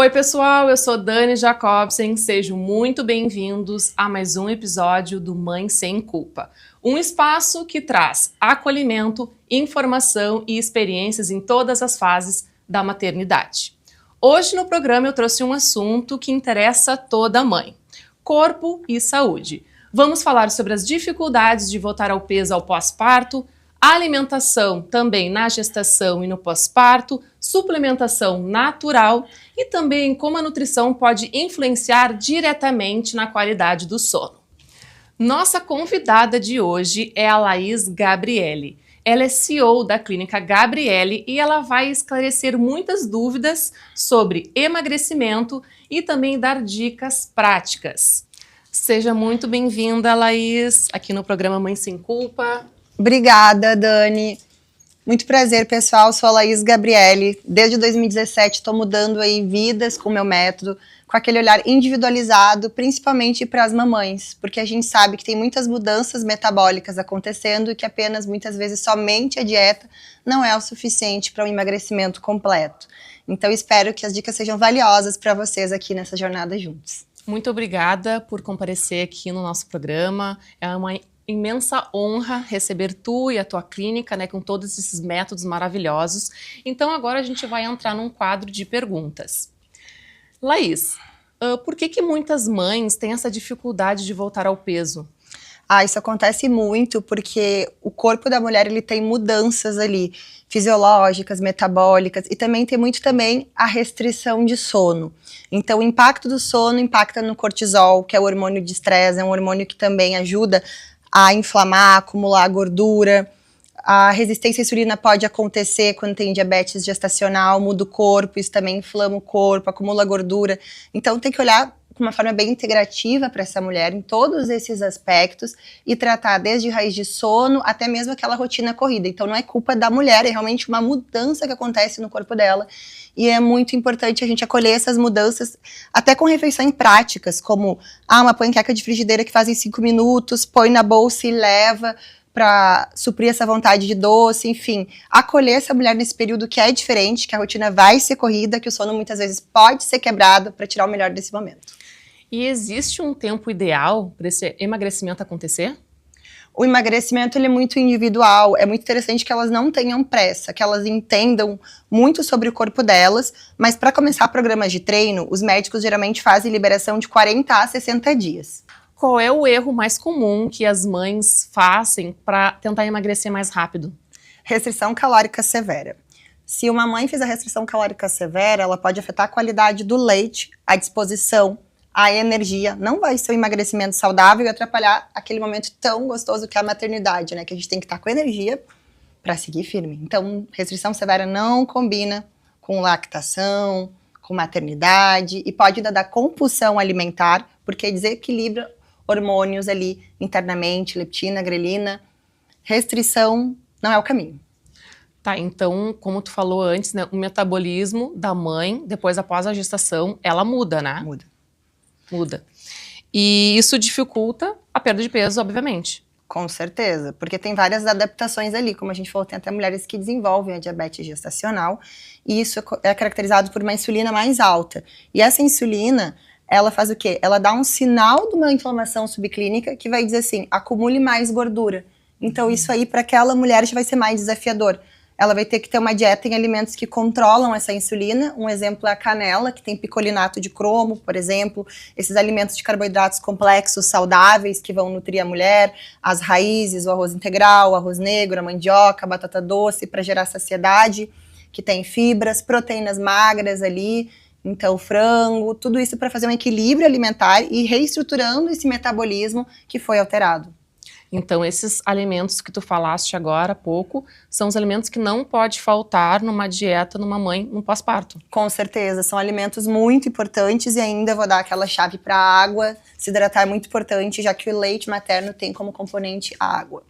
Oi pessoal, eu sou Dani Jacobsen, sejam muito bem-vindos a mais um episódio do Mãe Sem Culpa. Um espaço que traz acolhimento, informação e experiências em todas as fases da maternidade. Hoje no programa eu trouxe um assunto que interessa toda mãe: corpo e saúde. Vamos falar sobre as dificuldades de voltar ao peso ao pós-parto, alimentação também na gestação e no pós-parto, suplementação natural e também como a nutrição pode influenciar diretamente na qualidade do sono. Nossa convidada de hoje é a Laís Gabriele. Ela é CEO da Clínica Gabriele e ela vai esclarecer muitas dúvidas sobre emagrecimento e também dar dicas práticas. Seja muito bem-vinda, Laís, aqui no programa Mãe Sem Culpa. Obrigada, Dani. Muito prazer, pessoal. Sou a Laís Gabriele. Desde 2017 estou mudando aí vidas com o meu método, com aquele olhar individualizado, principalmente para as mamães, porque a gente sabe que tem muitas mudanças metabólicas acontecendo e que apenas, muitas vezes, somente a dieta não é o suficiente para um emagrecimento completo. Então, espero que as dicas sejam valiosas para vocês aqui nessa jornada juntos. Muito obrigada por comparecer aqui no nosso programa. É uma imensa honra receber tu e a tua clínica, né, com todos esses métodos maravilhosos. Então agora a gente vai entrar num quadro de perguntas. Laís, por que muitas mães têm essa dificuldade de voltar ao peso? Isso acontece muito porque o corpo da mulher ele tem mudanças ali, fisiológicas, metabólicas, e também tem muito também a restrição de sono. Então o impacto do sono impacta no cortisol, que é o hormônio de estresse, é um hormônio que também ajuda a inflamar, acumular gordura. A resistência à insulina pode acontecer quando tem diabetes gestacional, muda o corpo, isso também inflama o corpo, acumula gordura. Então tem que olhar de uma forma bem integrativa para essa mulher em todos esses aspectos e tratar desde raiz de sono até mesmo aquela rotina corrida. Então não é culpa da mulher, é realmente uma mudança que acontece no corpo dela. E é muito importante a gente acolher essas mudanças, até com refeições práticas, como uma panqueca de frigideira que faz em 5 minutos, põe na bolsa e leva para suprir essa vontade de doce, enfim. Acolher essa mulher nesse período que é diferente, que a rotina vai ser corrida, que o sono muitas vezes pode ser quebrado para tirar o melhor desse momento. E existe um tempo ideal para esse emagrecimento acontecer? O emagrecimento ele é muito individual, é muito interessante que elas não tenham pressa, que elas entendam muito sobre o corpo delas, mas para começar programas de treino, os médicos geralmente fazem liberação de 40 a 60 dias. Qual é o erro mais comum que as mães fazem para tentar emagrecer mais rápido? Restrição calórica severa. Se uma mãe fizer restrição calórica severa, ela pode afetar a qualidade do leite, a disposição, a energia, não vai ser um emagrecimento saudável e atrapalhar aquele momento tão gostoso que é a maternidade, né? Que a gente tem que estar com energia para seguir firme. Então, restrição severa não combina com lactação, com maternidade e pode dar compulsão alimentar, porque desequilibra hormônios ali internamente, leptina, grelina. Restrição não é o caminho. Tá, então, como tu falou antes, né, o metabolismo da mãe, depois após a gestação, ela muda, né? Muda. E isso dificulta a perda de peso, obviamente. Com certeza, porque tem várias adaptações ali, como a gente falou, tem até mulheres que desenvolvem a diabetes gestacional, e isso é caracterizado por uma insulina mais alta. E essa insulina, ela faz o quê? Ela dá um sinal de uma inflamação subclínica que vai dizer assim, acumule mais gordura. Então isso aí para aquela mulher já vai ser mais desafiador. Ela vai ter que ter uma dieta em alimentos que controlam essa insulina. Um exemplo é a canela, que tem picolinato de cromo, por exemplo. Esses alimentos de carboidratos complexos, saudáveis, que vão nutrir a mulher. As raízes, o arroz integral, o arroz negro, a mandioca, a batata doce, para gerar saciedade, que tem fibras, proteínas magras ali. Então, frango, tudo isso para fazer um equilíbrio alimentar e reestruturando esse metabolismo que foi alterado. Então, esses alimentos que tu falaste agora há pouco, são os alimentos que não pode faltar numa dieta numa mãe no pós-parto. Com certeza, são alimentos muito importantes e ainda vou dar aquela chave para a água. Se hidratar é muito importante, já que o leite materno tem como componente a água.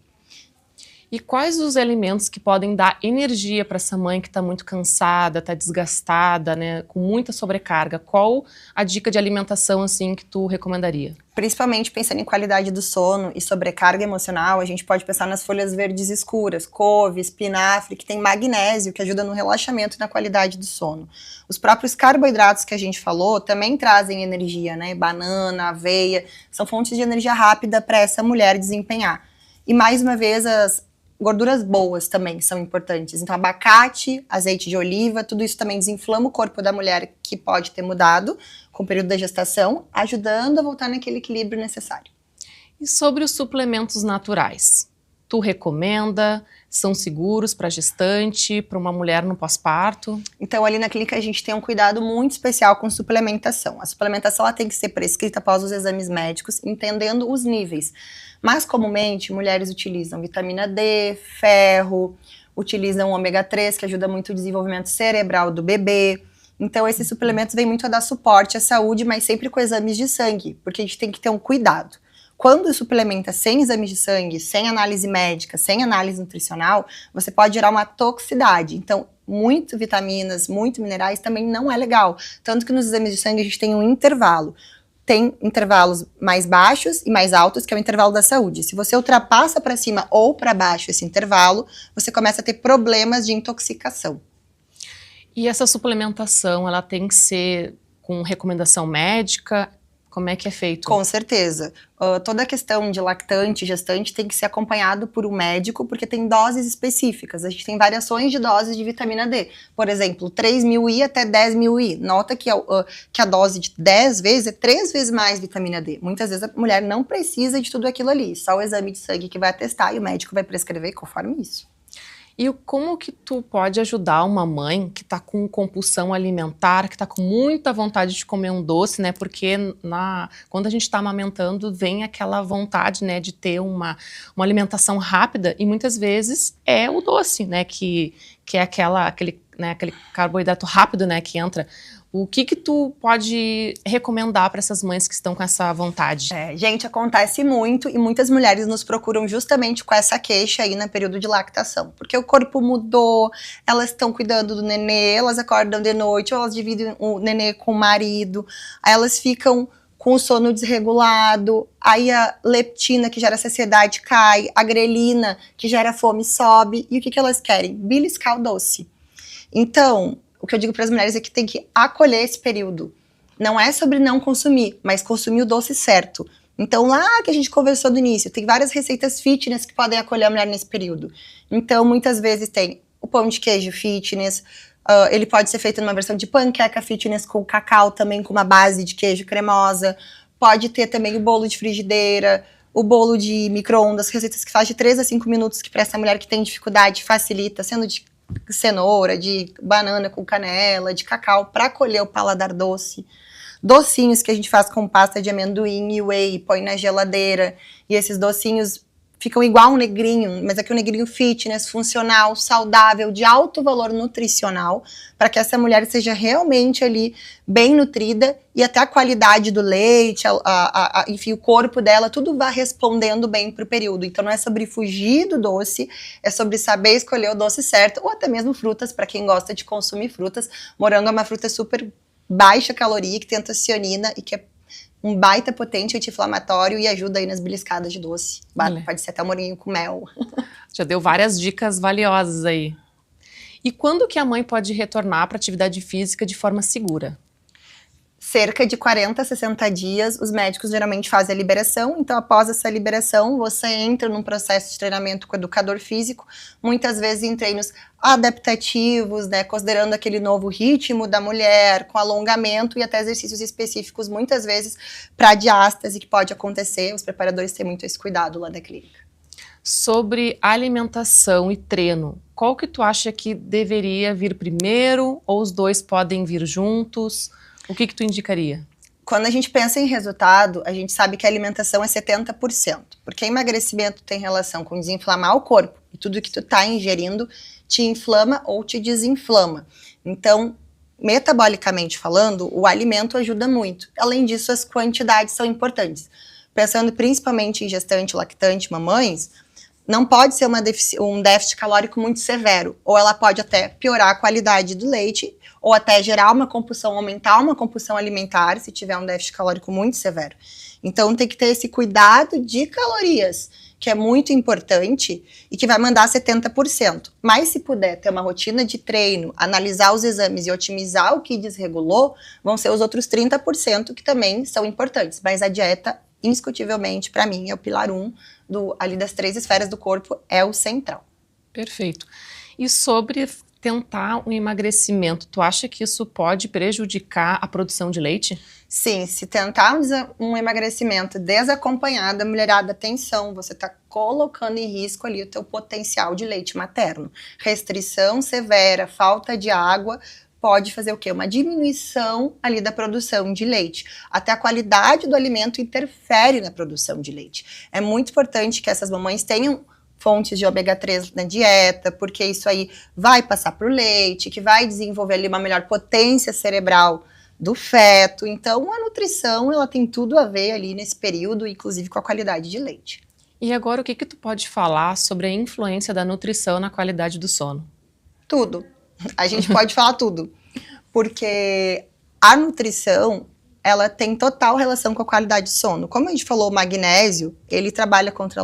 E quais os alimentos que podem dar energia para essa mãe que está muito cansada, está desgastada, né, com muita sobrecarga? Qual a dica de alimentação assim que tu recomendaria? Principalmente pensando em qualidade do sono e sobrecarga emocional, a gente pode pensar nas folhas verdes escuras, couve, espinafre, que tem magnésio, que ajuda no relaxamento e na qualidade do sono. Os próprios carboidratos que a gente falou também trazem energia, né? Banana, aveia, são fontes de energia rápida para essa mulher desempenhar. E mais uma vez, as gorduras boas também são importantes. Então, abacate, azeite de oliva, tudo isso também desinflama o corpo da mulher, que pode ter mudado com o período da gestação, ajudando a voltar naquele equilíbrio necessário. E sobre os suplementos naturais? Tu recomenda? São seguros para gestante, para uma mulher no pós-parto? Então, ali na clínica, a gente tem um cuidado muito especial com suplementação. A suplementação ela tem que ser prescrita após os exames médicos, entendendo os níveis. Mas, comumente, mulheres utilizam vitamina D, ferro, utilizam ômega 3, que ajuda muito o desenvolvimento cerebral do bebê. Então, esses suplementos vêm muito a dar suporte à saúde, mas sempre com exames de sangue, porque a gente tem que ter um cuidado. Quando suplementa sem exames de sangue, sem análise médica, sem análise nutricional, você pode gerar uma toxicidade. Então, muito vitaminas, muito minerais também não é legal. Tanto que nos exames de sangue a gente tem um intervalo. Tem intervalos mais baixos e mais altos, que é o intervalo da saúde. Se você ultrapassa para cima ou para baixo esse intervalo, você começa a ter problemas de intoxicação. E essa suplementação, ela tem que ser com recomendação médica? Como é que é feito? Com certeza. Toda a questão de lactante, gestante, tem que ser acompanhado por um médico, porque tem doses específicas. A gente tem variações de doses de vitamina D. Por exemplo, 3.000 I até 10.000 I. Nota que a dose de 10 vezes é 3 vezes mais vitamina D. Muitas vezes a mulher não precisa de tudo aquilo ali. Só o exame de sangue que vai atestar e o médico vai prescrever conforme isso. E como que tu pode ajudar uma mãe que está com compulsão alimentar, que está com muita vontade de comer um doce, né? Porque quando a gente está amamentando, vem aquela vontade, né, de ter uma alimentação rápida e muitas vezes é o doce, né? Que é aquele carboidrato rápido, né, que entra. O que tu pode recomendar para essas mães que estão com essa vontade? Gente, acontece muito e muitas mulheres nos procuram justamente com essa queixa aí no período de lactação. Porque o corpo mudou, elas estão cuidando do nenê, elas acordam de noite, ou elas dividem o nenê com o marido, aí elas ficam com o sono desregulado, aí a leptina, que gera saciedade, cai, a grelina, que gera fome, sobe, e o que elas querem? Beliscar o doce. Então, o que eu digo para as mulheres é que tem que acolher esse período. Não é sobre não consumir, mas consumir o doce certo. Então, lá que a gente conversou no início, tem várias receitas fitness que podem acolher a mulher nesse período. Então, muitas vezes tem o pão de queijo fitness, ele pode ser feito numa versão de panqueca fitness com cacau também, com uma base de queijo cremosa. Pode ter também o bolo de frigideira, o bolo de micro-ondas, receitas que faz de 3 a 5 minutos, que para essa mulher que tem dificuldade facilita, sendo de cenoura, de banana com canela, de cacau, para acolher o paladar doce. Docinhos que a gente faz com pasta de amendoim e whey, põe na geladeira, e esses docinhos ficam igual um negrinho, mas aqui um negrinho fitness, funcional, saudável, de alto valor nutricional, para que essa mulher seja realmente ali bem nutrida e até a qualidade do leite, enfim, o corpo dela, tudo vai respondendo bem para o período. Então não é sobre fugir do doce, é sobre saber escolher o doce certo, ou até mesmo frutas, para quem gosta de consumir frutas. Morango é uma fruta super baixa caloria, que tem antocianina e que é um baita potente anti-inflamatório e ajuda aí nas beliscadas de doce. Pode ser até um moranguinho com mel. Já deu várias dicas valiosas aí. E quando que a mãe pode retornar para a atividade física de forma segura? Cerca de 40 a 60 dias, os médicos geralmente fazem a liberação. Então, após essa liberação, você entra num processo de treinamento com o educador físico, muitas vezes em treinos adaptativos, né, considerando aquele novo ritmo da mulher, com alongamento e até exercícios específicos, muitas vezes para diástase, que pode acontecer. Os preparadores têm muito esse cuidado lá da clínica. Sobre alimentação e treino, qual que tu acha que deveria vir primeiro, ou os dois podem vir juntos? O que tu indicaria? Quando a gente pensa em resultado, a gente sabe que a alimentação é 70%, porque emagrecimento tem relação com desinflamar o corpo, e tudo que tu tá ingerindo te inflama ou te desinflama. Então, metabolicamente falando, o alimento ajuda muito. Além disso, as quantidades são importantes. Pensando principalmente em gestante, lactante, mamães, não pode ser um déficit calórico muito severo, ou ela pode até piorar a qualidade do leite, ou até gerar uma compulsão, aumentar uma compulsão alimentar, se tiver um déficit calórico muito severo. Então tem que ter esse cuidado de calorias, que é muito importante e que vai mandar 70%. Mas se puder ter uma rotina de treino, analisar os exames e otimizar o que desregulou, vão ser os outros 30% que também são importantes. Mas a dieta, indiscutivelmente, para mim, é o pilar 1 ali das 3 esferas do corpo, é o central. Perfeito. E sobre tentar um emagrecimento, tu acha que isso pode prejudicar a produção de leite? Sim, se tentar um emagrecimento desacompanhado, mulherada, atenção, você está colocando em risco ali o teu potencial de leite materno. Restrição severa, falta de água, pode fazer o quê? Uma diminuição ali da produção de leite. Até a qualidade do alimento interfere na produção de leite. É muito importante que essas mamães tenham fontes de ômega 3 na dieta, porque isso aí vai passar para o leite, que vai desenvolver ali uma melhor potência cerebral do feto. Então, a nutrição, ela tem tudo a ver ali nesse período, inclusive com a qualidade de leite. E agora, o que tu pode falar sobre a influência da nutrição na qualidade do sono? Tudo. A gente pode falar tudo. Porque a nutrição, ela tem total relação com a qualidade de sono. Como a gente falou, o magnésio, ele trabalha contra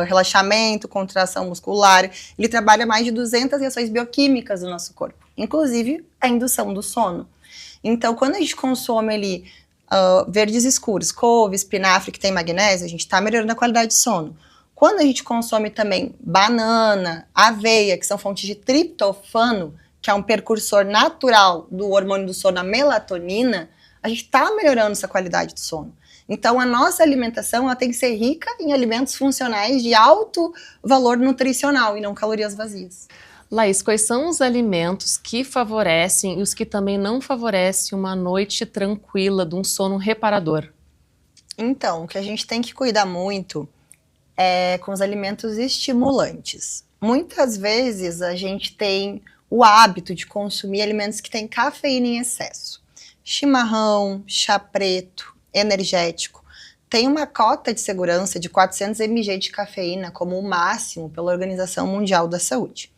relaxamento, contração muscular, ele trabalha mais de 200 reações bioquímicas do nosso corpo, inclusive a indução do sono. Então, quando a gente consome ali verdes escuros, couve, espinafre, que tem magnésio, a gente está melhorando a qualidade de sono. Quando a gente consome também banana, aveia, que são fontes de triptofano, que é um precursor natural do hormônio do sono, a melatonina, a gente está melhorando essa qualidade do sono. Então, a nossa alimentação ela tem que ser rica em alimentos funcionais de alto valor nutricional e não calorias vazias. Laís, quais são os alimentos que favorecem e os que também não favorecem uma noite tranquila, de um sono reparador? Então, o que a gente tem que cuidar muito é com os alimentos estimulantes. Muitas vezes a gente tem o hábito de consumir alimentos que têm cafeína em excesso. Chimarrão, chá preto, energético. Tem uma cota de segurança de 400 mg de cafeína como o máximo pela Organização Mundial da Saúde.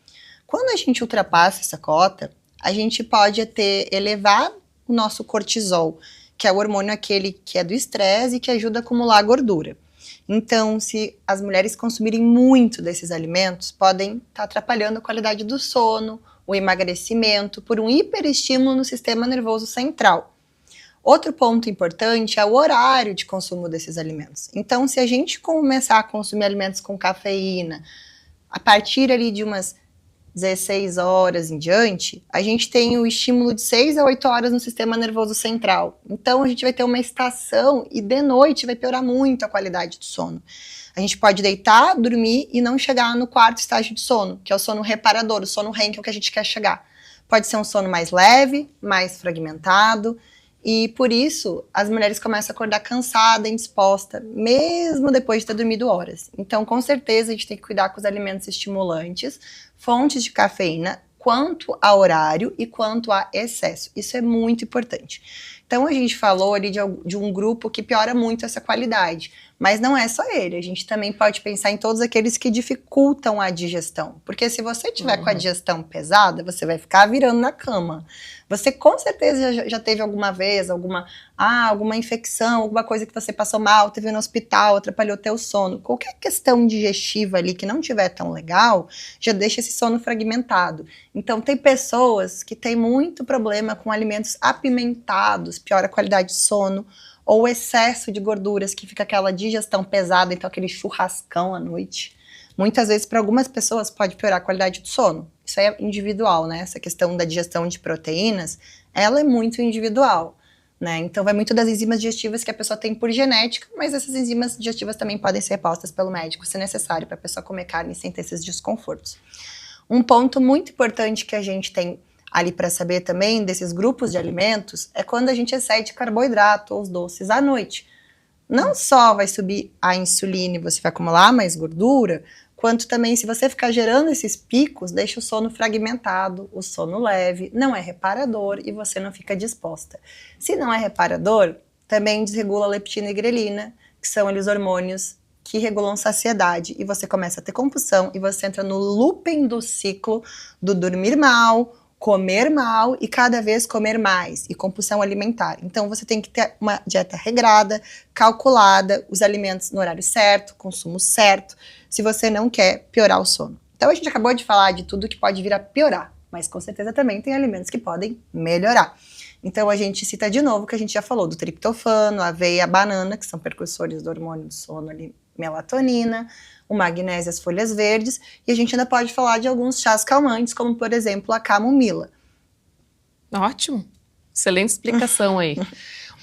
Quando a gente ultrapassa essa cota, a gente pode elevar o nosso cortisol, que é o hormônio aquele que é do estresse e que ajuda a acumular gordura. Então, se as mulheres consumirem muito desses alimentos, podem estar atrapalhando a qualidade do sono, o emagrecimento, por um hiperestímulo no sistema nervoso central. Outro ponto importante é o horário de consumo desses alimentos. Então, se a gente começar a consumir alimentos com cafeína, a partir ali de umas 16 horas em diante, a gente tem o estímulo de 6 a 8 horas no sistema nervoso central. Então, a gente vai ter uma estação e de noite vai piorar muito a qualidade do sono. A gente pode deitar, dormir e não chegar no quarto estágio de sono, que é o sono reparador, o sono REM, que é o que a gente quer chegar. Pode ser um sono mais leve, mais fragmentado, e por isso as mulheres começam a acordar cansada, indisposta, mesmo depois de ter dormido horas. Então, com certeza, a gente tem que cuidar com os alimentos estimulantes, fontes de cafeína, quanto a horário e quanto a excesso. Isso é muito importante. Então, a gente falou ali de um grupo que piora muito essa qualidade, mas não é só ele. A gente também pode pensar em todos aqueles que dificultam a digestão. Porque se você tiver com a digestão pesada, você vai ficar virando na cama. Você com certeza já teve alguma vez alguma infecção, alguma coisa que você passou mal, teve no hospital, atrapalhou teu sono. Qualquer questão digestiva ali que não tiver tão legal, já deixa esse sono fragmentado. Então tem pessoas que têm muito problema com alimentos apimentados, piora a qualidade de sono, ou excesso de gorduras, que fica aquela digestão pesada, então aquele churrascão à noite. Muitas vezes, para algumas pessoas, pode piorar a qualidade do sono. Isso é individual, né? Essa questão da digestão de proteínas, ela é muito individual, né? Então, vai muito das enzimas digestivas que a pessoa tem por genética, mas essas enzimas digestivas também podem ser repostas pelo médico, se necessário, para a pessoa comer carne sem ter esses desconfortos. Um ponto muito importante que a gente tem ali para saber também desses grupos de alimentos é quando a gente excede carboidrato ou os doces à noite. Não só vai subir a insulina e você vai acumular mais gordura, quanto também se você ficar gerando esses picos, deixa o sono fragmentado, o sono leve, não é reparador e você não fica disposta. Se não é reparador, também desregula a leptina e grelina, que são ali os hormônios que regulam saciedade, e você começa a ter compulsão, e você entra no looping do ciclo do dormir mal, comer mal e cada vez comer mais, e compulsão alimentar. Então você tem que ter uma dieta regrada, calculada, os alimentos no horário certo, consumo certo, se você não quer piorar o sono. Então a gente acabou de falar de tudo que pode vir a piorar, mas com certeza também tem alimentos que podem melhorar. Então a gente cita de novo o que a gente já falou do triptofano, a aveia, a banana, que são precursores do hormônio do sono ali, melatonina, o magnésio, as folhas verdes, e a gente ainda pode falar de alguns chás calmantes, como por exemplo a camomila. Ótimo, excelente explicação aí.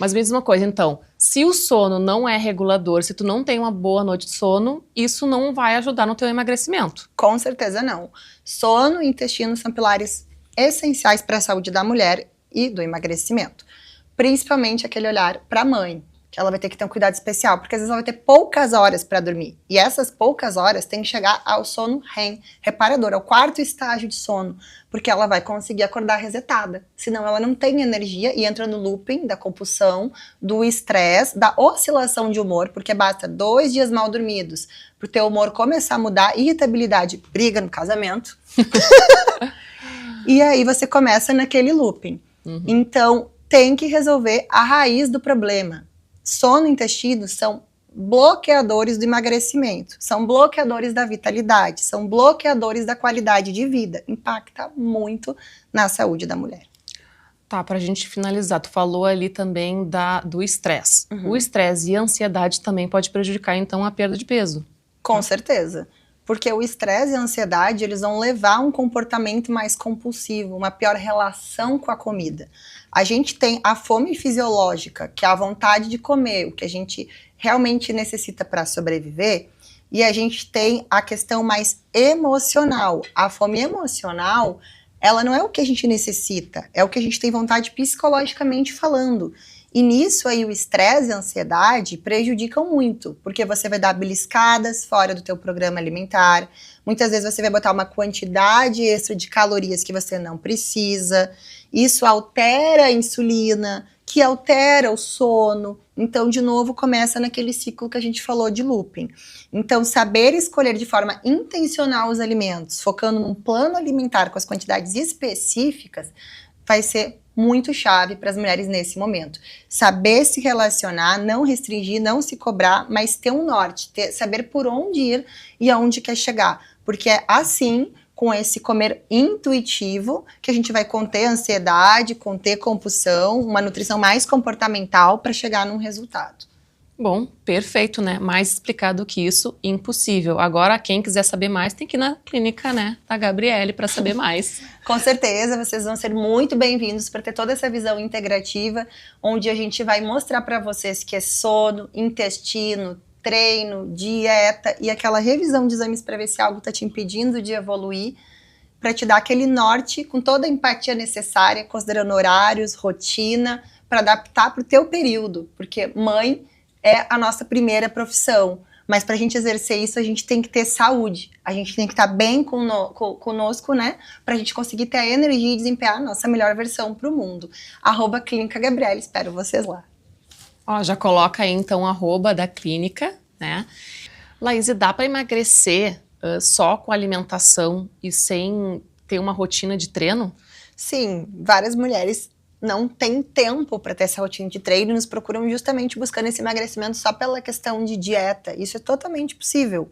Mas mesma coisa, então, se o sono não é regulador, se tu não tem uma boa noite de sono, isso não vai ajudar no teu emagrecimento. Com certeza não. Sono e intestino são pilares essenciais para a saúde da mulher e do emagrecimento. Principalmente aquele olhar para a mãe, que ela vai ter que ter um cuidado especial, porque às vezes ela vai ter poucas horas para dormir. E essas poucas horas tem que chegar ao sono REM, reparador, ao quarto estágio de sono, porque ela vai conseguir acordar resetada. Senão ela não tem energia e entra no looping da compulsão, do estresse, da oscilação de humor, porque basta 2 dias mal dormidos para o teu humor começar a mudar, irritabilidade, briga no casamento. E aí você começa naquele looping. Então, tem que resolver a raiz do problema. Sono e intestino são bloqueadores do emagrecimento, são bloqueadores da vitalidade, são bloqueadores da qualidade de vida. Impacta muito na saúde da mulher. Tá, pra gente finalizar, tu falou ali também do estresse. O estresse e a ansiedade também pode prejudicar, então, a perda de peso. Com certeza. Porque o estresse e a ansiedade, eles vão levar a um comportamento mais compulsivo, uma pior relação com a comida. A gente tem a fome fisiológica, que é a vontade de comer, o que a gente realmente necessita para sobreviver, e a gente tem a questão mais emocional. A fome emocional, ela não é o que a gente necessita, é o que a gente tem vontade psicologicamente falando. E nisso aí o estresse e a ansiedade prejudicam muito, porque você vai dar beliscadas fora do teu programa alimentar, muitas vezes você vai botar uma quantidade extra de calorias que você não precisa, isso altera a insulina, que altera o sono, então de novo começa naquele ciclo que a gente falou de looping. Então saber escolher de forma intencional os alimentos, focando num plano alimentar com as quantidades específicas, vai ser muito chave para as mulheres nesse momento. Saber se relacionar, não restringir, não se cobrar, mas ter um norte, saber por onde ir e aonde quer chegar. Porque é assim, com esse comer intuitivo, que a gente vai conter ansiedade, conter compulsão, uma nutrição mais comportamental para chegar num resultado. Bom, perfeito, né? Mais explicado que isso, impossível. Agora, quem quiser saber mais, tem que ir na clínica, né, da Gabriele para saber mais. Com certeza, vocês vão ser muito bem-vindos para ter toda essa visão integrativa, onde a gente vai mostrar para vocês que é sono, intestino, treino, dieta e aquela revisão de exames para ver se algo está te impedindo de evoluir, para te dar aquele norte com toda a empatia necessária, considerando horários, rotina, para adaptar para o teu período, porque mãe é a nossa primeira profissão, mas para a gente exercer isso, a gente tem que ter saúde, a gente tem que estar bem conosco, né, para a gente conseguir ter a energia e desempenhar a nossa melhor versão para o mundo. @Clínica Gabriele, espero vocês lá. Ó, já coloca aí então @da clínica, né? Laís, dá para emagrecer só com alimentação e sem ter uma rotina de treino? Sim, várias mulheres não têm tempo para ter essa rotina de treino e nos procuram justamente buscando esse emagrecimento só pela questão de dieta. Isso é totalmente possível,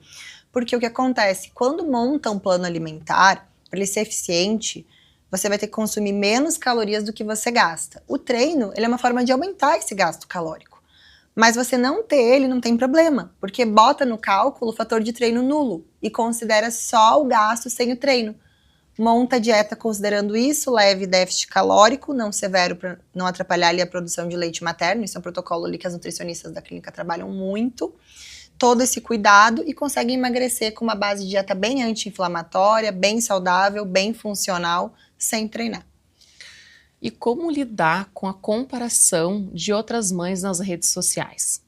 porque o que acontece? Quando monta um plano alimentar, para ele ser eficiente, você vai ter que consumir menos calorias do que você gasta. O treino, ele é uma forma de aumentar esse gasto calórico. Mas você não ter ele não tem problema, porque bota no cálculo o fator de treino nulo e considera só o gasto sem o treino. Monta a dieta considerando isso, leve déficit calórico, não severo para não atrapalhar ali a produção de leite materno, isso é um protocolo ali que as nutricionistas da clínica trabalham muito. Todo esse cuidado e consegue emagrecer com uma base de dieta bem anti-inflamatória, bem saudável, bem funcional, sem treinar. E como lidar com a comparação de outras mães nas redes sociais?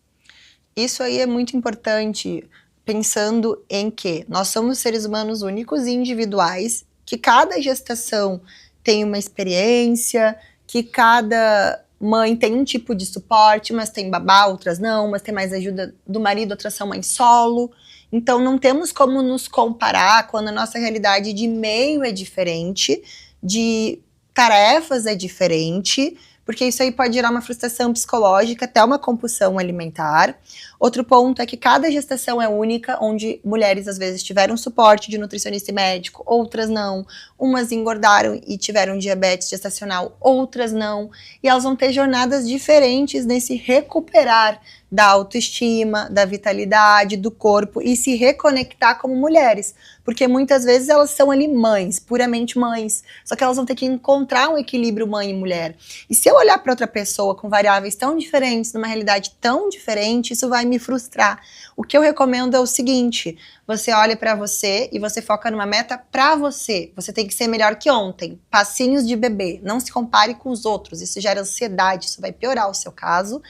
Isso aí é muito importante, pensando em que nós somos seres humanos únicos e individuais, que cada gestação tem uma experiência, que cada mãe tem um tipo de suporte, mas tem babá, outras não, mas tem mais ajuda do marido, outras são mãe solo. Então não temos como nos comparar quando a nossa realidade de meio é diferente, de tarefas é diferente, porque isso aí pode gerar uma frustração psicológica, até uma compulsão alimentar. Outro ponto é que cada gestação é única, onde mulheres às vezes tiveram suporte de nutricionista e médico, outras não. Umas engordaram e tiveram diabetes gestacional, outras não. E elas vão ter jornadas diferentes nesse recuperar da autoestima, da vitalidade, do corpo e se reconectar como mulheres. Porque muitas vezes elas são ali mães, puramente mães. Só que elas vão ter que encontrar um equilíbrio mãe e mulher. E se eu olhar para outra pessoa com variáveis tão diferentes, numa realidade tão diferente, isso vai me frustrar. O que eu recomendo é o seguinte: você olha para você e você foca numa meta para você. Você tem que ser melhor que ontem. Passinhos de bebê. Não se compare com os outros. Isso gera ansiedade, isso vai piorar o seu caso.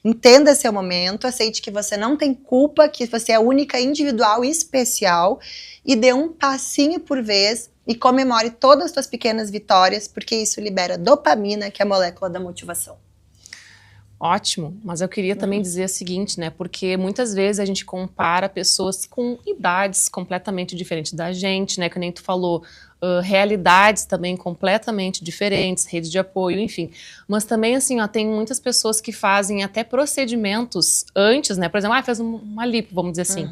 Entenda seu momento, aceite que você não tem culpa, que você é única, individual e especial, e dê um passinho por vez e comemore todas as suas pequenas vitórias, porque isso libera dopamina, que é a molécula da motivação. Ótimo, mas eu queria também dizer o seguinte, né, porque muitas vezes a gente compara pessoas com idades completamente diferentes da gente, né, que nem tu falou, realidades também completamente diferentes, rede de apoio, enfim. Mas também, assim, ó, tem muitas pessoas que fazem até procedimentos antes, né, por exemplo, fez uma lipo, vamos dizer assim,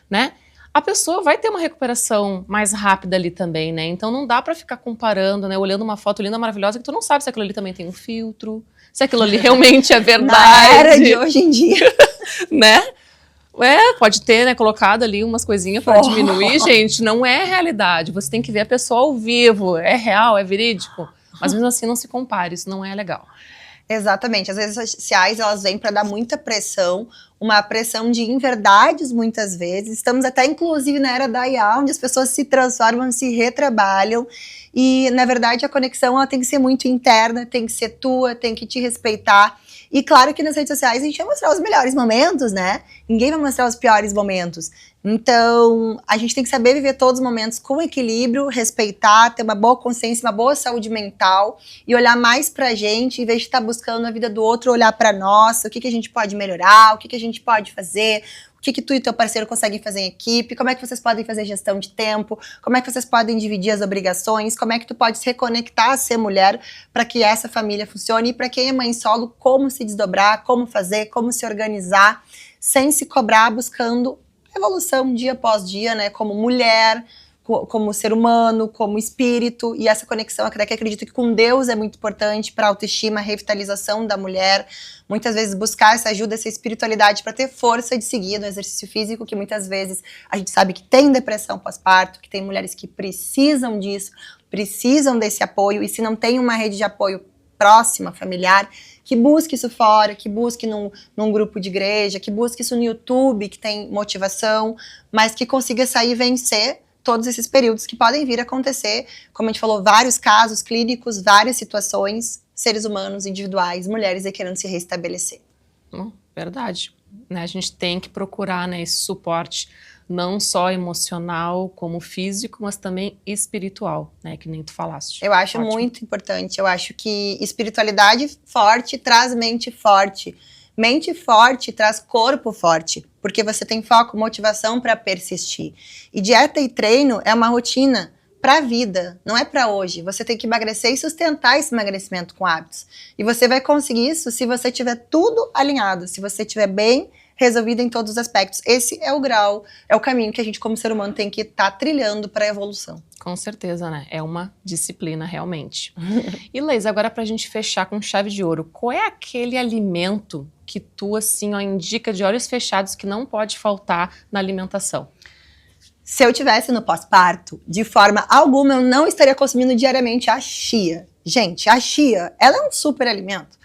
né, a pessoa vai ter uma recuperação mais rápida ali também, né, então não dá pra ficar comparando, né, olhando uma foto linda, maravilhosa, que tu não sabe se aquilo ali também tem um filtro, se aquilo ali realmente é verdade. Na era de hoje em dia. Né? Pode ter, né, colocado ali umas coisinhas para diminuir, gente, não é realidade. Você tem que ver a pessoa ao vivo, é real, é verídico. Mas mesmo assim não se compare, isso não é legal. Exatamente, as redes sociais elas vêm para dar muita pressão, uma pressão de inverdades muitas vezes. Estamos até inclusive na era da IA, onde as pessoas se transformam, se retrabalham. E, na verdade, a conexão ela tem que ser muito interna, tem que ser tua, tem que te respeitar. E claro que nas redes sociais a gente vai mostrar os melhores momentos, né? Ninguém vai mostrar os piores momentos. Então, a gente tem que saber viver todos os momentos com equilíbrio, respeitar, ter uma boa consciência, uma boa saúde mental e olhar mais pra gente, em vez de estar buscando a vida do outro, olhar pra nossa, o que a gente pode melhorar, o que a gente pode fazer, o que tu e teu parceiro conseguem fazer em equipe, como é que vocês podem fazer gestão de tempo, como é que vocês podem dividir as obrigações, como é que tu pode se reconectar a ser mulher para que essa família funcione, e para quem é mãe solo, como se desdobrar, como fazer, como se organizar, sem se cobrar, buscando evolução dia após dia, né, como mulher, como ser humano, como espírito, e essa conexão, até que acredito que com Deus é muito importante para a autoestima, a revitalização da mulher, muitas vezes buscar essa ajuda, essa espiritualidade para ter força de seguir no exercício físico, que muitas vezes a gente sabe que tem depressão pós-parto, que tem mulheres que precisam disso, precisam desse apoio, e se não tem uma rede de apoio próxima, familiar, que busque isso fora, que busque num grupo de igreja, que busque isso no YouTube, que tem motivação, mas que consiga sair e vencer todos esses períodos que podem vir a acontecer, como a gente falou, vários casos clínicos, várias situações, seres humanos, individuais, mulheres querendo se restabelecer. Verdade, né? A gente tem que procurar, né, esse suporte, não só emocional, como físico, mas também espiritual, né, que nem tu falaste. Eu acho muito importante, eu acho que espiritualidade forte traz mente forte. Mente forte traz corpo forte, porque você tem foco, motivação para persistir. E dieta e treino é uma rotina para a vida, não é para hoje. Você tem que emagrecer e sustentar esse emagrecimento com hábitos. E você vai conseguir isso se você tiver tudo alinhado, se você estiver bem resolvido em todos os aspectos. Esse é o grau, é o caminho que a gente como ser humano tem que estar trilhando para a evolução. Com certeza, né? É uma disciplina realmente. E Leis, agora pra gente fechar com chave de ouro, qual é aquele alimento que tu, assim, ó, indica de olhos fechados que não pode faltar na alimentação? Se eu tivesse no pós-parto, de forma alguma eu não estaria consumindo diariamente a chia. Gente, a chia, ela é um super alimento.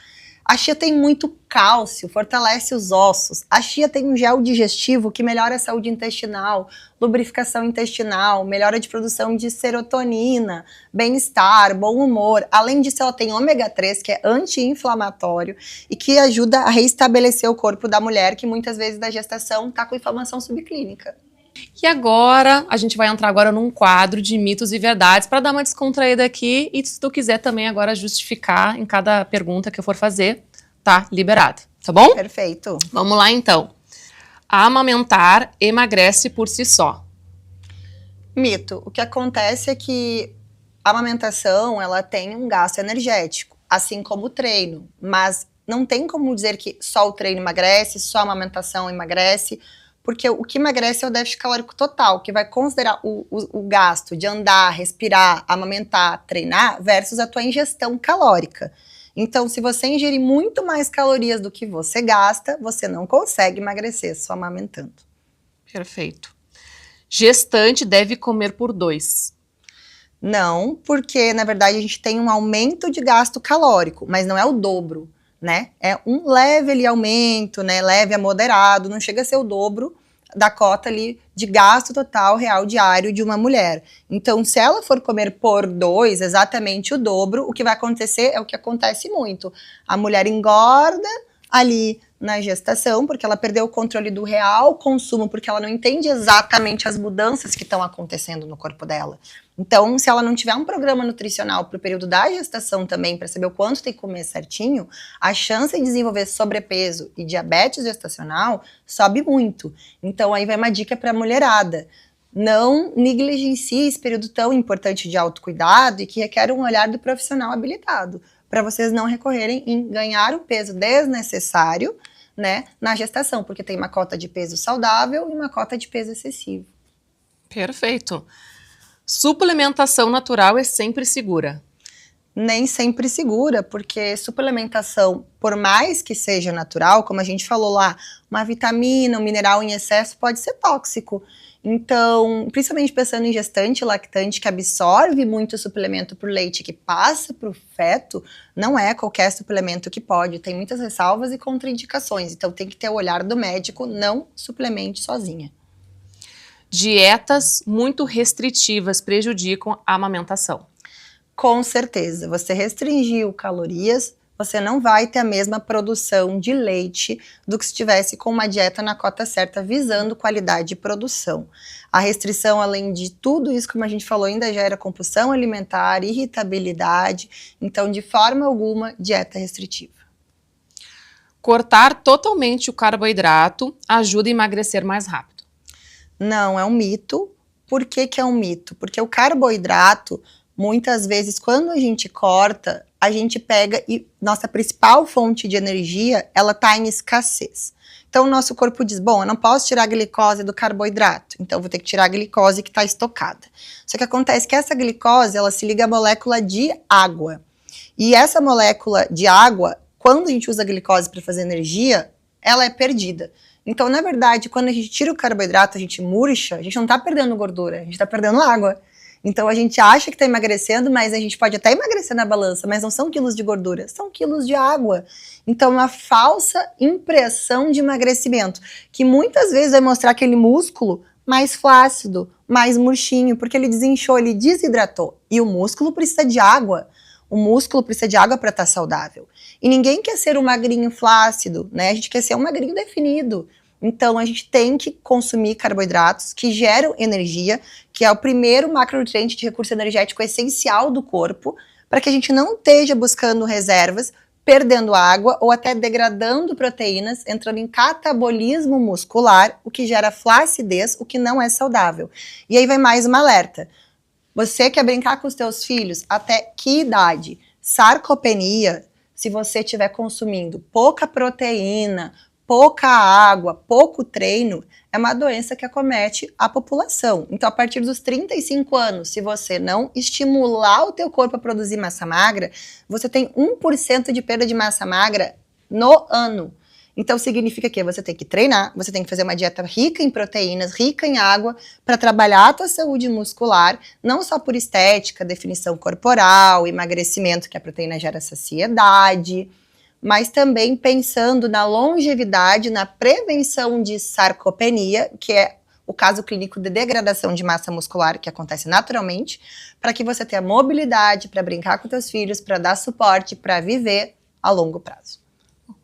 A chia tem muito cálcio, fortalece os ossos. A chia tem um gel digestivo que melhora a saúde intestinal, lubrificação intestinal, melhora de produção de serotonina, bem-estar, bom humor. Além disso, ela tem ômega 3, que é anti-inflamatório e que ajuda a reestabelecer o corpo da mulher que muitas vezes da gestação está com inflamação subclínica. E agora, a gente vai entrar agora num quadro de mitos e verdades para dar uma descontraída aqui e se tu quiser também agora justificar em cada pergunta que eu for fazer, tá liberado, tá bom? Perfeito. Vamos lá então. Amamentar emagrece por si só. Mito. O que acontece é que a amamentação, ela tem um gasto energético, assim como o treino, mas não tem como dizer que só o treino emagrece, só a amamentação emagrece, porque o que emagrece é o déficit calórico total, que vai considerar o gasto de andar, respirar, amamentar, treinar, versus a tua ingestão calórica. Então, se você ingerir muito mais calorias do que você gasta, você não consegue emagrecer só amamentando. Perfeito. Gestante deve comer por 2. Não, porque na verdade a gente tem um aumento de gasto calórico, mas não é o dobro, né? É um leve ali aumento, né? Leve a moderado, não chega a ser o dobro da cota ali de gasto total real diário de uma mulher. Então, se ela for comer por 2, exatamente o dobro, o que vai acontecer é o que acontece muito. A mulher engorda ali na gestação, porque ela perdeu o controle do real consumo, porque ela não entende exatamente as mudanças que estão acontecendo no corpo dela. Então, se ela não tiver um programa nutricional para o período da gestação também, para saber o quanto tem que comer certinho, a chance de desenvolver sobrepeso e diabetes gestacional sobe muito. Então, aí vai uma dica para a mulherada. Não negligencie esse período tão importante de autocuidado e que requer um olhar do profissional habilitado, para vocês não recorrerem em ganhar um peso desnecessário, né, na gestação, porque tem uma cota de peso saudável e uma cota de peso excessivo. Perfeito. Suplementação natural é sempre segura. Nem sempre segura, porque suplementação, por mais que seja natural, como a gente falou lá, uma vitamina, um mineral em excesso pode ser tóxico. Então, principalmente pensando em gestante, lactante, que absorve muito suplemento por leite, que passa para o feto, não é qualquer suplemento que pode. Tem muitas ressalvas e contraindicações. Então, tem que ter o olhar do médico, não suplemente sozinha. Dietas muito restritivas prejudicam a amamentação. Com certeza, você restringiu calorias, você não vai ter a mesma produção de leite do que se estivesse com uma dieta na cota certa, visando qualidade e produção. A restrição, além de tudo isso, como a gente falou, ainda gera compulsão alimentar, irritabilidade, então de forma alguma, dieta restritiva. Cortar totalmente o carboidrato ajuda a emagrecer mais rápido. Não, é um mito. Por que que é um mito? Porque o carboidrato, muitas vezes, quando a gente corta, a gente pega e nossa principal fonte de energia, ela está em escassez. Então, o nosso corpo diz, bom, eu não posso tirar a glicose do carboidrato, então eu vou ter que tirar a glicose que está estocada. Só que acontece que essa glicose, ela se liga à molécula de água. E essa molécula de água, quando a gente usa a glicose para fazer energia, ela é perdida. Então, na verdade, quando a gente tira o carboidrato, a gente murcha, a gente não está perdendo gordura, a gente está perdendo água. Então, a gente acha que está emagrecendo, mas a gente pode até emagrecer na balança, mas não são quilos de gordura, são quilos de água. Então, é uma falsa impressão de emagrecimento, que muitas vezes vai mostrar aquele músculo mais flácido, mais murchinho, porque ele desinchou, ele desidratou. E o músculo precisa de água. O músculo precisa de água para estar saudável. E ninguém quer ser um magrinho flácido, né? A gente quer ser um magrinho definido. Então, a gente tem que consumir carboidratos que geram energia, que é o primeiro macronutriente de recurso energético essencial do corpo, para que a gente não esteja buscando reservas, perdendo água ou até degradando proteínas, entrando em catabolismo muscular, o que gera flacidez, o que não é saudável. E aí vai mais uma alerta. Você quer brincar com os teus filhos? Até que idade? Sarcopenia, se você estiver consumindo pouca proteína, pouca água, pouco treino, é uma doença que acomete a população. Então, a partir dos 35 anos, se você não estimular o teu corpo a produzir massa magra, você tem 1% de perda de massa magra no ano. Então, significa que você tem que treinar, você tem que fazer uma dieta rica em proteínas, rica em água, para trabalhar a tua saúde muscular, não só por estética, definição corporal, emagrecimento, que a proteína gera saciedade, mas também pensando na longevidade, na prevenção de sarcopenia, que é o caso clínico de degradação de massa muscular que acontece naturalmente, para que você tenha mobilidade para brincar com teus filhos, para dar suporte, para viver a longo prazo.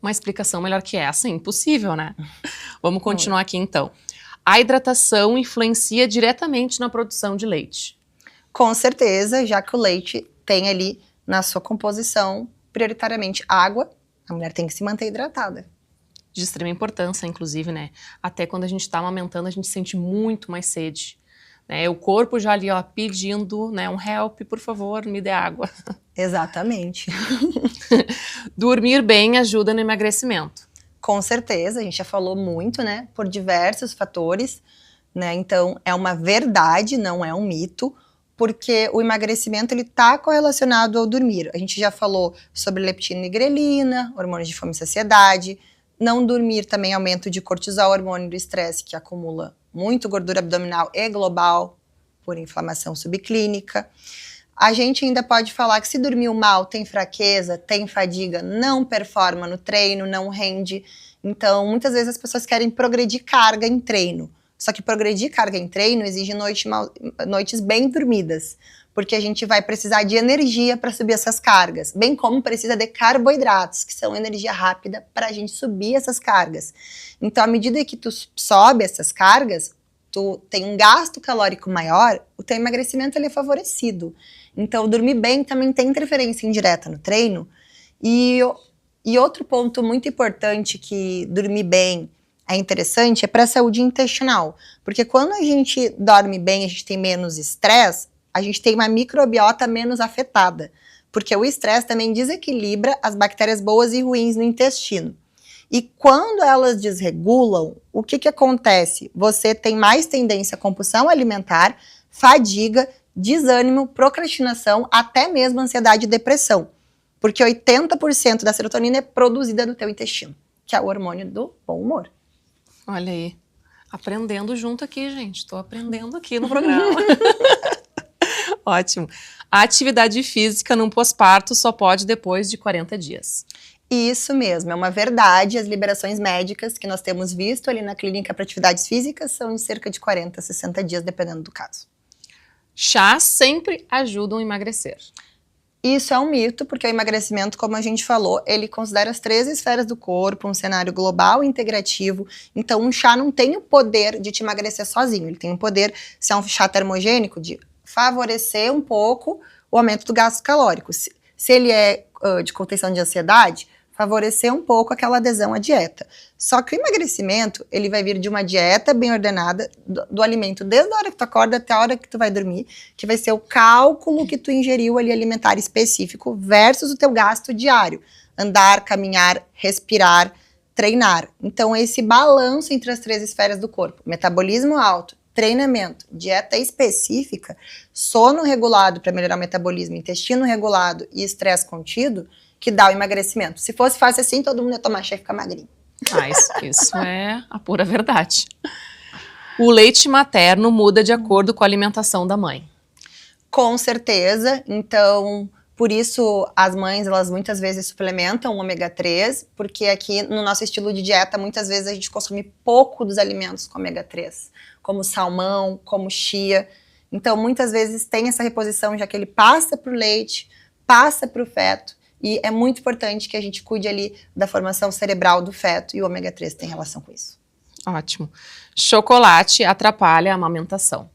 Uma explicação melhor que essa, impossível, né? Vamos continuar aqui então. a hidratação influencia diretamente na produção de leite? Com certeza, já que o leite tem ali na sua composição, prioritariamente água, a mulher tem que se manter hidratada. De extrema importância, inclusive, né? Até quando a gente está amamentando, a gente sente muito mais sede. Né? O corpo já ali, ó, pedindo, né, um help, por favor, me dê água. Exatamente. Dormir bem ajuda no emagrecimento. Com certeza, a gente já falou muito, né, por diversos fatores, né, então é uma verdade, não é um mito, porque o emagrecimento ele está correlacionado ao dormir. A gente já falou sobre leptina e grelina, hormônios de fome e saciedade, não dormir também aumento de cortisol, hormônio do estresse, que acumula muito gordura abdominal e global por inflamação subclínica. A gente ainda pode falar que se dormiu mal, tem fraqueza, tem fadiga, não performa no treino, não rende. Então, muitas vezes as pessoas querem progredir carga em treino. Só que progredir carga em treino exige noites bem dormidas, porque a gente vai precisar de energia para subir essas cargas, bem como precisa de carboidratos, que são energia rápida para a gente subir essas cargas. Então, à medida que tu sobe essas cargas, tu tem um gasto calórico maior, o teu emagrecimento ele é favorecido. Então, dormir bem também tem interferência indireta no treino. E outro ponto muito importante que dormir bem é interessante é para a saúde intestinal. Porque quando a gente dorme bem, a gente tem menos estresse, a gente tem uma microbiota menos afetada. Porque o estresse também desequilibra as bactérias boas e ruins no intestino. E quando elas desregulam, o que acontece? Você tem mais tendência à compulsão alimentar, fadiga, desânimo, procrastinação, até mesmo ansiedade e depressão. Porque 80% da serotonina é produzida no teu intestino, que é o hormônio do bom humor. Olha aí, aprendendo junto aqui, gente. Estou aprendendo aqui no programa. Ótimo. A atividade física num pós-parto só pode depois de 40 dias. Isso mesmo, é uma verdade. As liberações médicas que nós temos visto ali na clínica para atividades físicas são de cerca de 40 a 60 dias, dependendo do caso. Chás sempre ajudam a emagrecer. Isso é um mito, porque o emagrecimento, como a gente falou, ele considera as 3 esferas do corpo, um cenário global e integrativo. Então, um chá não tem o poder de te emagrecer sozinho. Ele tem o poder, se é um chá termogênico, de favorecer um pouco o aumento do gasto calórico. Se ele é de contenção de ansiedade, favorecer um pouco aquela adesão à dieta. Só que o emagrecimento, ele vai vir de uma dieta bem ordenada, do alimento desde a hora que tu acorda até a hora que tu vai dormir, que vai ser o cálculo que tu ingeriu ali alimentar específico versus o teu gasto diário. Andar, caminhar, respirar, treinar. Então, esse balanço entre as 3 esferas do corpo, metabolismo alto, treinamento, dieta específica, sono regulado para melhorar o metabolismo, intestino regulado e estresse contido, que dá o emagrecimento. Se fosse fácil assim, todo mundo ia tomar chá e ficar magrinho. Isso é a pura verdade. O leite materno muda de acordo com a alimentação da mãe. Com certeza. Então, por isso, as mães, elas muitas vezes suplementam o ômega 3, porque aqui no nosso estilo de dieta, muitas vezes a gente consome pouco dos alimentos com ômega 3, como salmão, como chia. Então, muitas vezes tem essa reposição, já que ele passa para o leite, passa para o feto, e é muito importante que a gente cuide ali da formação cerebral do feto, e o ômega 3 tem relação com isso. Ótimo. Chocolate atrapalha a amamentação.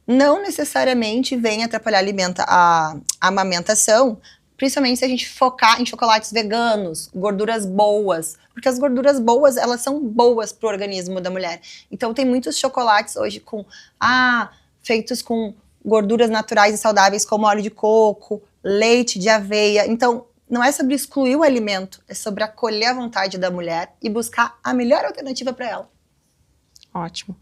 Não necessariamente vem atrapalhar a amamentação, principalmente se a gente focar em chocolates veganos, gorduras boas, porque as gorduras boas, elas são boas para o organismo da mulher. Então tem muitos chocolates hoje feitos com gorduras naturais e saudáveis, como óleo de coco, leite de aveia. Então, não é sobre excluir o alimento, é sobre acolher a vontade da mulher e buscar a melhor alternativa para ela. Ótimo.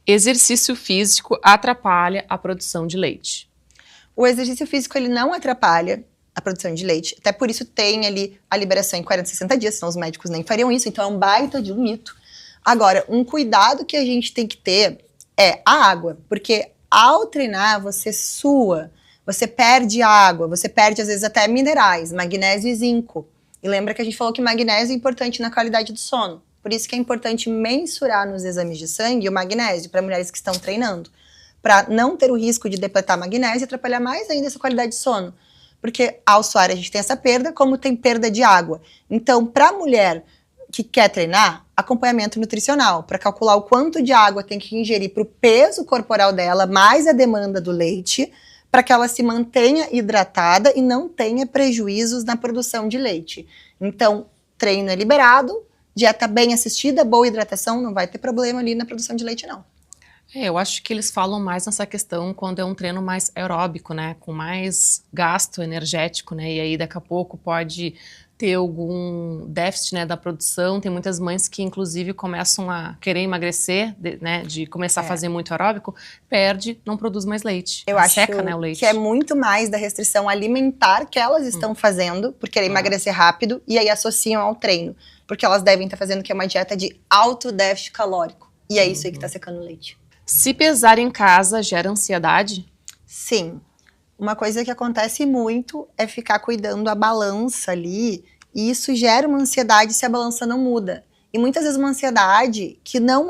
Exercício físico atrapalha a produção de leite. O exercício físico, ele não atrapalha a produção de leite, até por isso tem ali a liberação em 40 a 60 dias, senão os médicos nem fariam isso, então é um baita de um mito. Agora, um cuidado que a gente tem que ter é a água, porque ao treinar você sua, você perde água, você perde às vezes até minerais, magnésio e zinco. E lembra que a gente falou que magnésio é importante na qualidade do sono. Por isso que é importante mensurar nos exames de sangue o magnésio para mulheres que estão treinando, para não ter o risco de depletar magnésio e atrapalhar mais ainda essa qualidade de sono. Porque ao suar a gente tem essa perda, como tem perda de água. Então, para a mulher que quer treinar, acompanhamento nutricional, para calcular o quanto de água tem que ingerir para o peso corporal dela, mais a demanda do leite, para que ela se mantenha hidratada e não tenha prejuízos na produção de leite. Então, treino é liberado, dieta bem assistida, boa hidratação, não vai ter problema ali na produção de leite, não. Eu acho que eles falam mais nessa questão quando é um treino mais aeróbico, né, com mais gasto energético, né, e aí daqui a pouco pode ter algum déficit, né, da produção. Tem muitas mães que inclusive começam a querer emagrecer, né, de começar a fazer muito aeróbico, perde, não produz mais leite. Eu acho seca, né, o leite. Que é muito mais da restrição alimentar que elas estão fazendo por querer emagrecer rápido e aí associam ao treino, porque elas devem estar fazendo que é uma dieta de alto déficit calórico e é isso aí que está secando o leite. Se pesar em casa gera ansiedade? Sim. Uma coisa que acontece muito é ficar cuidando a balança ali, e isso gera uma ansiedade se a balança não muda. E muitas vezes uma ansiedade que não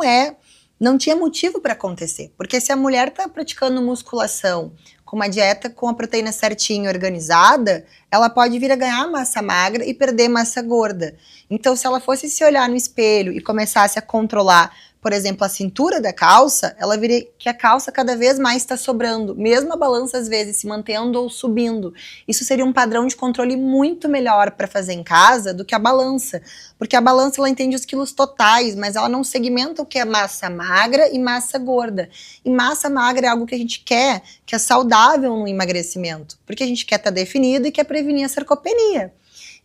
tinha motivo para acontecer. Porque se a mulher está praticando musculação com uma dieta com a proteína certinha, organizada, ela pode vir a ganhar massa magra e perder massa gorda. Então, se ela fosse se olhar no espelho e começasse a controlar, por exemplo, a cintura da calça, ela veria que a calça cada vez mais está sobrando, mesmo a balança às vezes se mantendo ou subindo. Isso seria um padrão de controle muito melhor para fazer em casa do que a balança, porque a balança ela entende os quilos totais, mas ela não segmenta o que é massa magra e massa gorda. E massa magra é algo que a gente quer, que é saudável no emagrecimento, porque a gente quer estar definido e quer prevenir a sarcopenia.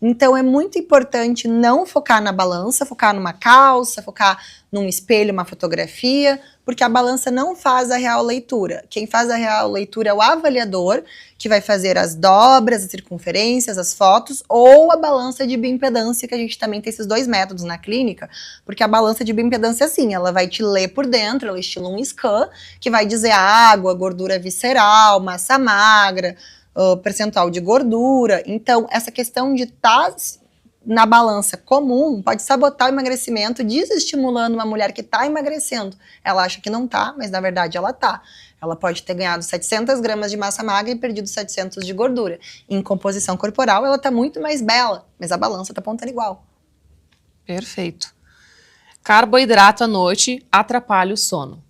Então é muito importante não focar na balança, focar numa calça, focar num espelho, uma fotografia, porque a balança não faz a real leitura. Quem faz a real leitura é o avaliador, que vai fazer as dobras, as circunferências, as fotos, ou a balança de bioimpedância, que a gente também tem esses dois métodos na clínica, porque a balança de bioimpedância, assim, ela vai te ler por dentro, ela estila um scan, que vai dizer água, gordura visceral, massa magra, percentual de gordura. Então, essa questão de estar na balança comum pode sabotar o emagrecimento, desestimulando uma mulher que está emagrecendo. Ela acha que não está, mas na verdade ela está. Ela pode ter ganhado 700 gramas de massa magra e perdido 700 de gordura. Em composição corporal, ela está muito mais bela, mas a balança está apontando igual. Perfeito. Carboidrato à noite atrapalha o sono?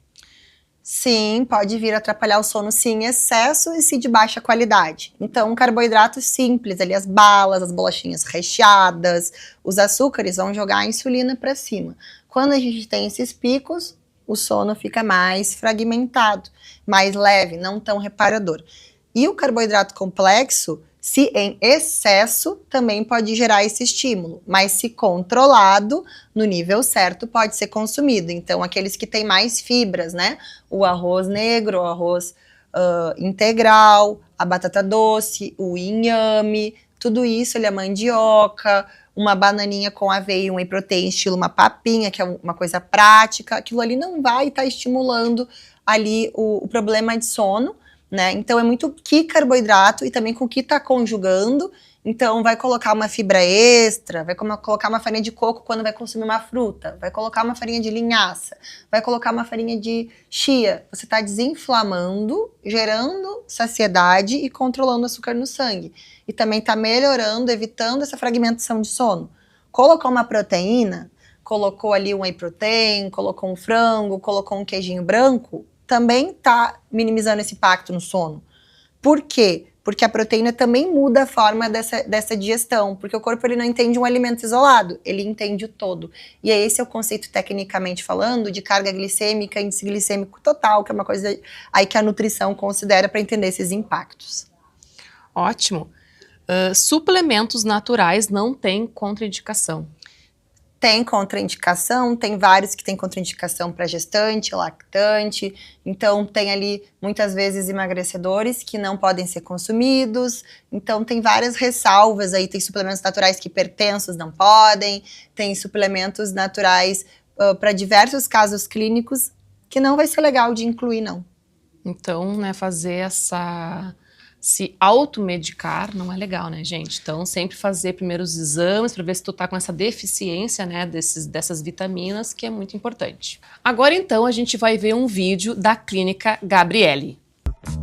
Sim, pode vir a atrapalhar o sono, sim, em excesso e se de baixa qualidade. Então, carboidratos simples, ali as balas, as bolachinhas recheadas, os açúcares vão jogar a insulina para cima. Quando a gente tem esses picos, o sono fica mais fragmentado, mais leve, não tão reparador. E o carboidrato complexo, se em excesso, também pode gerar esse estímulo, mas se controlado, no nível certo, pode ser consumido. Então, aqueles que têm mais fibras, né? O arroz negro, o arroz integral, a batata doce, o inhame, tudo isso, a mandioca, uma bananinha com aveia, um whey protein, estilo uma papinha, que é uma coisa prática, aquilo ali não vai estar estimulando ali o problema de sono, né? Então é muito que carboidrato e também com o que está conjugando. Então vai colocar uma fibra extra, vai colocar uma farinha de coco quando vai consumir uma fruta, vai colocar uma farinha de linhaça, vai colocar uma farinha de chia. Você está desinflamando, gerando saciedade e controlando o açúcar no sangue. E também está melhorando, evitando essa fragmentação de sono. Colocou uma proteína, colocou ali um whey protein, colocou um frango, colocou um queijinho branco, também está minimizando esse impacto no sono. Por quê? Porque a proteína também muda a forma dessa digestão, porque o corpo ele não entende um alimento isolado, ele entende o todo. E esse é o conceito, tecnicamente falando, de carga glicêmica, índice glicêmico total, que é uma coisa aí que a nutrição considera para entender esses impactos. Ótimo. Suplementos naturais não têm contraindicação? Tem contraindicação, tem vários que têm contraindicação para gestante, lactante, então tem ali muitas vezes emagrecedores que não podem ser consumidos, então tem várias ressalvas aí, tem suplementos naturais que hipertensos não podem, tem suplementos naturais para diversos casos clínicos que não vai ser legal de incluir, não. Então, né, fazer se automedicar não é legal, né, gente? Então, sempre fazer primeiro os exames para ver se tu tá com essa deficiência, né, dessas vitaminas, que é muito importante. Agora, então, a gente vai ver um vídeo da Clínica Gabriele.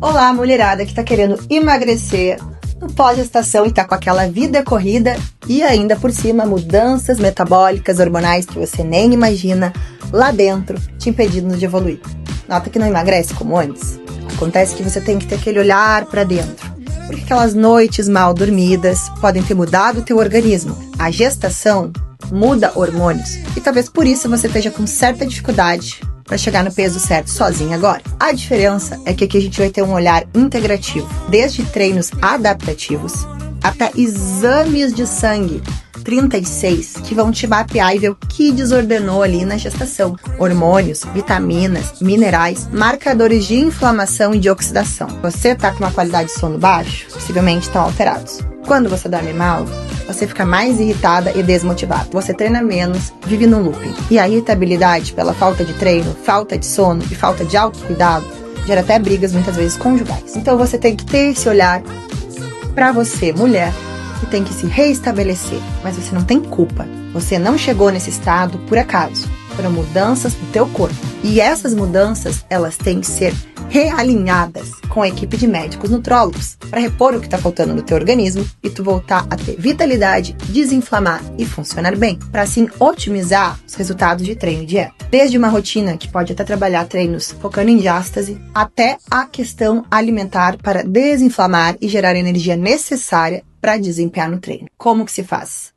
Olá, mulherada que tá querendo emagrecer, no pós-gestação e tá com aquela vida corrida e ainda por cima mudanças metabólicas, hormonais que você nem imagina lá dentro, te impedindo de evoluir. Nota que não emagrece como antes. Acontece que você tem que ter aquele olhar pra dentro, porque aquelas noites mal dormidas podem ter mudado o teu organismo. A gestação muda hormônios e talvez por isso você esteja com certa dificuldade para chegar no peso certo sozinha agora. A diferença é que aqui a gente vai ter um olhar integrativo, desde treinos adaptativos até exames de sangue 36 que vão te mapear e ver o que desordenou ali na gestação. Hormônios, vitaminas, minerais, marcadores de inflamação e de oxidação. Você tá com uma qualidade de sono baixo? Possivelmente estão alterados. Quando você dorme mal, você fica mais irritada e desmotivada. Você treina menos, vive num looping. E a irritabilidade pela falta de treino, falta de sono e falta de autocuidado gera até brigas muitas vezes conjugais. Então você tem que ter esse olhar pra você, mulher, que tem que se reestabelecer, mas você não tem culpa. Você não chegou nesse estado por acaso. Foram mudanças no teu corpo. E essas mudanças, elas têm que ser realinhadas com a equipe de médicos nutrólogos para repor o que está faltando no teu organismo e tu voltar a ter vitalidade, desinflamar e funcionar bem, para assim otimizar os resultados de treino e dieta. Desde uma rotina que pode até trabalhar treinos focando em diástase, até a questão alimentar para desinflamar e gerar a energia necessária para desempenhar no treino. Como que se faz?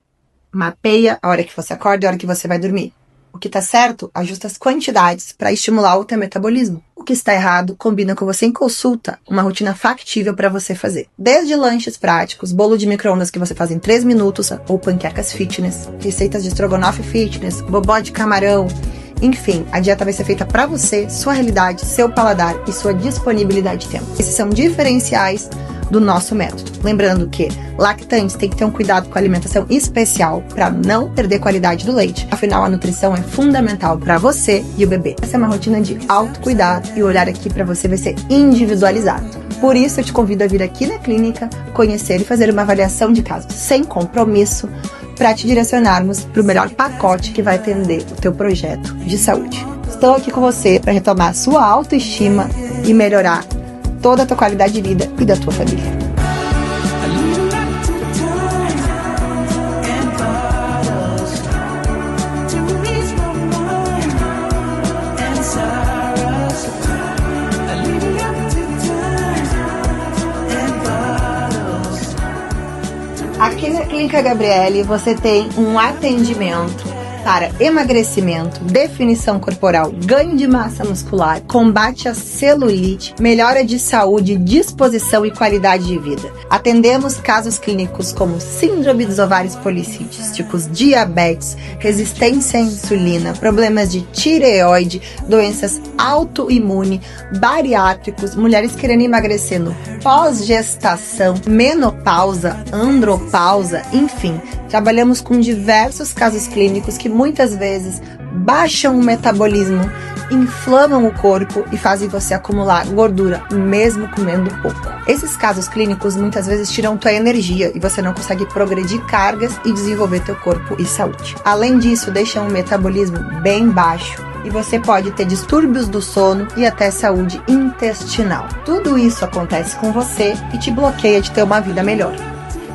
Mapeia a hora que você acorda e a hora que você vai dormir. O que está certo, ajusta as quantidades para estimular o teu metabolismo. O que está errado, combina com você em consulta uma rotina factível para você fazer. Desde lanches práticos, bolo de micro-ondas que você faz em 3 minutos, ou panquecas fitness, receitas de estrogonofe fitness, bobó de camarão. Enfim, a dieta vai ser feita para você, sua realidade, seu paladar e sua disponibilidade de tempo. Esses são diferenciais do nosso método. Lembrando que lactantes tem que ter um cuidado com a alimentação especial para não perder qualidade do leite. Afinal, a nutrição é fundamental para você e o bebê. Essa é uma rotina de autocuidado e o olhar aqui para você vai ser individualizado. Por isso, eu te convido a vir aqui na clínica, conhecer e fazer uma avaliação de caso sem compromisso para te direcionarmos para o melhor pacote que vai atender o teu projeto de saúde. Estou aqui com você para retomar a sua autoestima e melhorar toda a tua qualidade de vida e da tua família. Aqui na Clínica Gabriele você tem um atendimento para emagrecimento, definição corporal, ganho de massa muscular, combate à celulite, melhora de saúde, disposição e qualidade de vida. Atendemos casos clínicos como síndrome dos ovários policísticos, diabetes, resistência à insulina, problemas de tireoide, doenças autoimunes, bariátricos, mulheres querendo emagrecer no pós-gestação, menopausa, andropausa, enfim. Trabalhamos com diversos casos clínicos que muitas vezes baixam o metabolismo, inflamam o corpo e fazem você acumular gordura, mesmo comendo pouco. Esses casos clínicos muitas vezes tiram tua energia e você não consegue progredir cargas e desenvolver teu corpo e saúde. Além disso, deixam o metabolismo bem baixo e você pode ter distúrbios do sono e até saúde intestinal. Tudo isso acontece com você e te bloqueia de ter uma vida melhor.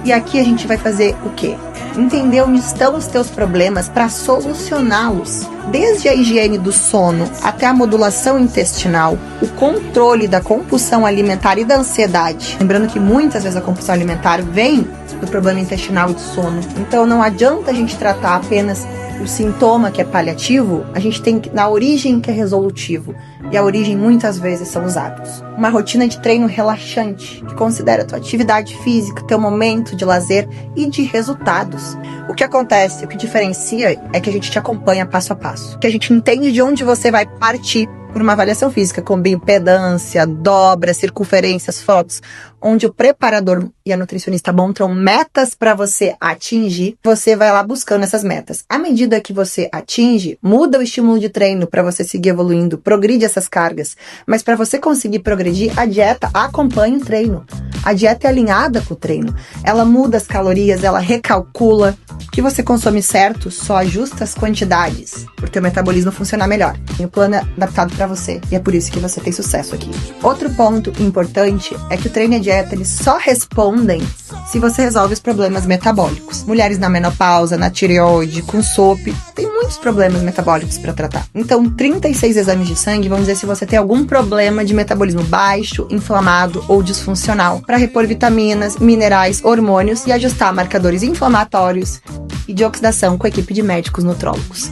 E aqui a gente vai fazer o quê? Entender onde estão os teus problemas para solucioná-los. Desde a higiene do sono até a modulação intestinal, o controle da compulsão alimentar e da ansiedade. Lembrando que muitas vezes a compulsão alimentar vem do problema intestinal e do sono. Então não adianta a gente tratar apenas o sintoma que é paliativo, a gente tem que na origem que é resolutivo. E a origem muitas vezes são os hábitos. Uma rotina de treino relaxante, que considera a tua atividade física, teu momento de lazer e de resultados. O que acontece, o que diferencia é que a gente te acompanha passo a passo. Que a gente entende de onde você vai partir por uma avaliação física, com bioimpedância, dobra, circunferências, fotos, onde o preparador e a nutricionista montam metas para você atingir, você vai lá buscando essas metas. À medida que você atinge, muda o estímulo de treino para você seguir evoluindo, progride essas cargas. Mas para você conseguir progredir, a dieta acompanha o treino. A dieta é alinhada com o treino. Ela muda as calorias, ela recalcula. O que você consome certo só ajusta as quantidades para o teu metabolismo funcionar melhor. E o plano é adaptado para você. E é por isso que você tem sucesso aqui. Outro ponto importante é que o treino e a dieta eles só respondem entendem se você resolve os problemas metabólicos. Mulheres na menopausa, na tireoide, com SOP, tem muitos problemas metabólicos para tratar. Então, 36 exames de sangue vão dizer se você tem algum problema de metabolismo baixo, inflamado ou disfuncional, para repor vitaminas, minerais, hormônios e ajustar marcadores inflamatórios e de oxidação com a equipe de médicos nutrólogos.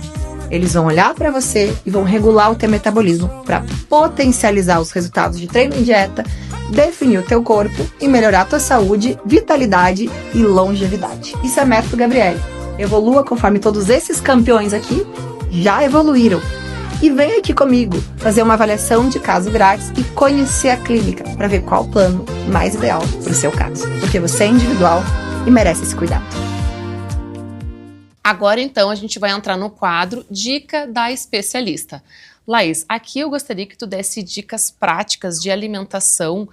Eles vão olhar para você e vão regular o teu metabolismo para potencializar os resultados de treino e dieta, definir o teu corpo e melhorar a tua saúde, vitalidade e longevidade. Isso é Método Gabriele. Evolua conforme todos esses campeões aqui já evoluíram. E vem aqui comigo fazer uma avaliação de caso grátis e conhecer a clínica para ver qual o plano mais ideal para o seu caso. Porque você é individual e merece esse cuidado. Agora, então, a gente vai entrar no quadro Dica da Especialista. Laís, aqui eu gostaria que tu desse dicas práticas de alimentação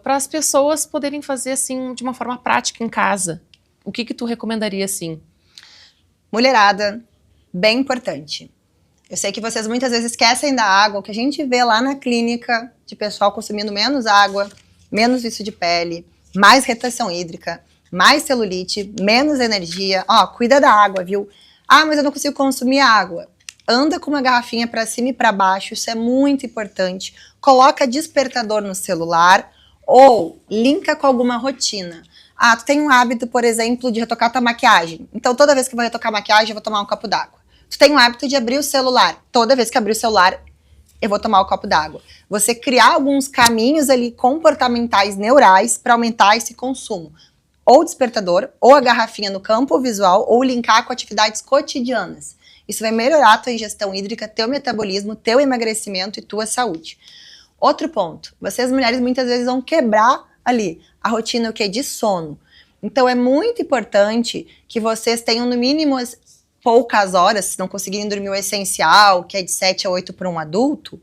para as pessoas poderem fazer assim de uma forma prática em casa. O que tu recomendaria assim? Mulherada, bem importante. Eu sei que vocês muitas vezes esquecem da água, o que a gente vê lá na clínica de pessoal consumindo menos água, menos vício de pele, mais retenção hídrica, mais celulite, menos energia. Ó, cuida da água, viu? Ah, mas eu não consigo consumir água. Anda com uma garrafinha para cima e para baixo, isso é muito importante. Coloca despertador no celular ou linka com alguma rotina. Ah, tu tem um hábito, por exemplo, de retocar tua maquiagem. Então, toda vez que eu vou retocar a maquiagem, eu vou tomar um copo d'água. Tu tem um hábito de abrir o celular. Toda vez que abrir o celular, eu vou tomar um copo d'água. Você criar alguns caminhos ali comportamentais neurais para aumentar esse consumo. Ou despertador, ou a garrafinha no campo visual, ou linkar com atividades cotidianas. Isso vai melhorar a tua ingestão hídrica, teu metabolismo, teu emagrecimento e tua saúde. Outro ponto, vocês mulheres muitas vezes vão quebrar ali a rotina de sono. Então é muito importante que vocês tenham no mínimo poucas horas, se não conseguirem dormir o essencial, que é de 7 a 8 para um adulto.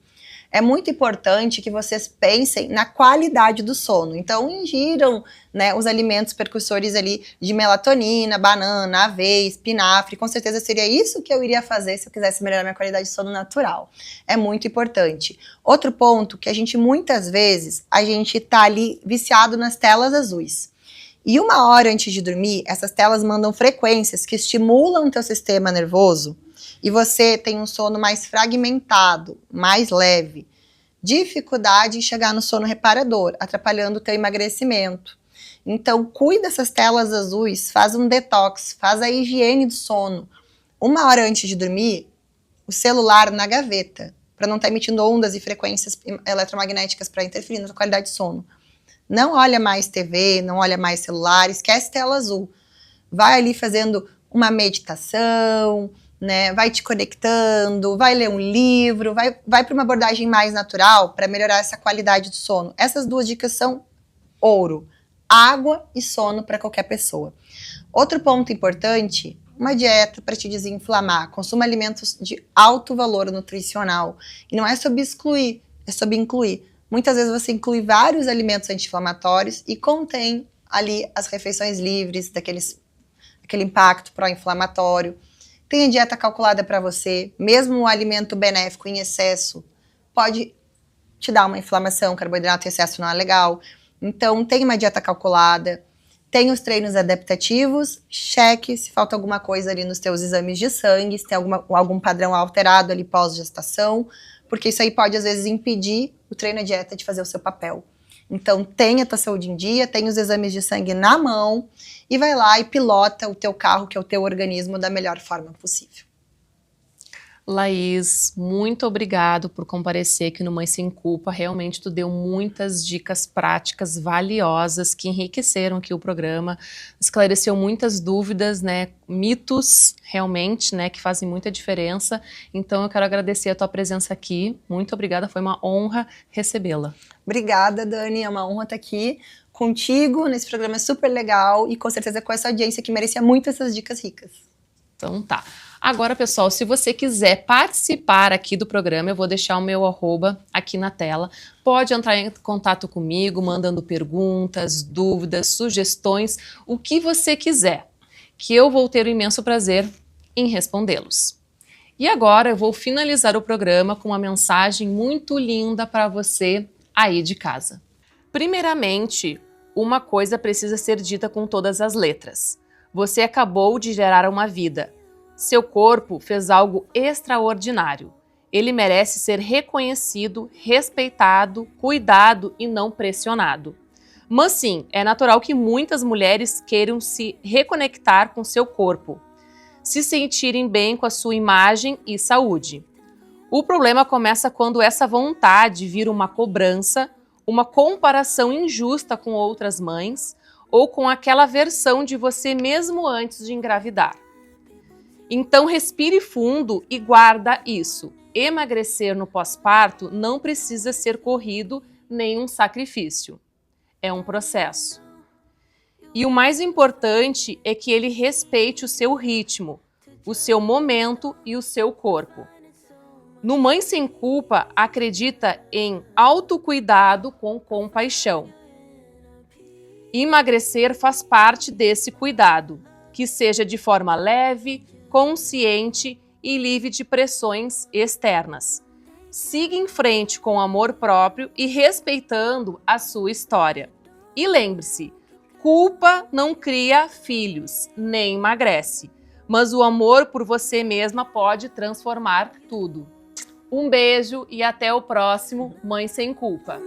É muito importante que vocês pensem na qualidade do sono. Então, ingiram, né, os alimentos percussores ali de melatonina, banana, aveia, espinafre. Com certeza seria isso que eu iria fazer se eu quisesse melhorar minha qualidade de sono natural. É muito importante. Outro ponto que a gente, muitas vezes, a gente tá ali viciado nas telas azuis. E 1 hora antes de dormir, essas telas mandam frequências que estimulam o teu sistema nervoso e você tem um sono mais fragmentado, mais leve. Dificuldade em chegar no sono reparador, atrapalhando o teu emagrecimento. Então, cuida dessas telas azuis, faz um detox, faz a higiene do sono. 1 hora antes de dormir, o celular na gaveta, para não estar emitindo ondas e frequências eletromagnéticas para interferir na tua qualidade de sono. Não olha mais TV, não olha mais celular, esquece tela azul. Vai ali fazendo uma meditação, né? Vai te conectando, vai ler um livro, vai para uma abordagem mais natural para melhorar essa qualidade do sono. Essas 2 dicas são ouro. Água e sono para qualquer pessoa. Outro ponto importante, uma dieta para te desinflamar. Consuma alimentos de alto valor nutricional. E não é sobre excluir, é sobre incluir. Muitas vezes você inclui vários alimentos anti-inflamatórios e contém ali as refeições livres, aquele impacto pró-inflamatório. Tem a dieta calculada para você, mesmo um alimento benéfico em excesso pode te dar uma inflamação, carboidrato em excesso não é legal. Então, tem uma dieta calculada, tem os treinos adaptativos, cheque se falta alguma coisa ali nos teus exames de sangue, se tem algum padrão alterado ali pós-gestação, porque isso aí pode, às vezes, impedir o treino e a dieta de fazer o seu papel. Então, tenha a tua saúde em dia, tenha os exames de sangue na mão e vai lá e pilota o teu carro, que é o teu organismo, da melhor forma possível. Laís, muito obrigado por comparecer aqui no Mãe Sem Culpa. Realmente tu deu muitas dicas práticas valiosas que enriqueceram aqui o programa, esclareceu muitas dúvidas, né, mitos realmente, né, que fazem muita diferença. Então eu quero agradecer a tua presença aqui. Muito obrigada, foi uma honra recebê-la. Obrigada, Dani, é uma honra estar aqui contigo nesse programa super legal e com certeza com essa audiência que merecia muito essas dicas ricas. Então tá. Agora, pessoal, se você quiser participar aqui do programa, eu vou deixar o meu @ aqui na tela. Pode entrar em contato comigo, mandando perguntas, dúvidas, sugestões, o que você quiser, que eu vou ter o imenso prazer em respondê-los. E agora eu vou finalizar o programa com uma mensagem muito linda para você aí de casa. Primeiramente, uma coisa precisa ser dita com todas as letras. Você acabou de gerar uma vida. Seu corpo fez algo extraordinário. Ele merece ser reconhecido, respeitado, cuidado e não pressionado. Mas sim, é natural que muitas mulheres queiram se reconectar com seu corpo, se sentirem bem com a sua imagem e saúde. O problema começa quando essa vontade vira uma cobrança, uma comparação injusta com outras mães ou com aquela versão de você mesmo antes de engravidar. Então respire fundo e guarda isso. Emagrecer no pós-parto não precisa ser corrido nem um sacrifício. É um processo. E o mais importante é que ele respeite o seu ritmo, o seu momento e o seu corpo. No Mãe Sem Culpa, acredita em autocuidado com compaixão. Emagrecer faz parte desse cuidado, que seja de forma leve, consciente e livre de pressões externas. Siga em frente com amor próprio e respeitando a sua história. E lembre-se, culpa não cria filhos, nem emagrece, mas o amor por você mesma pode transformar tudo. Um beijo e até o próximo Mãe Sem Culpa.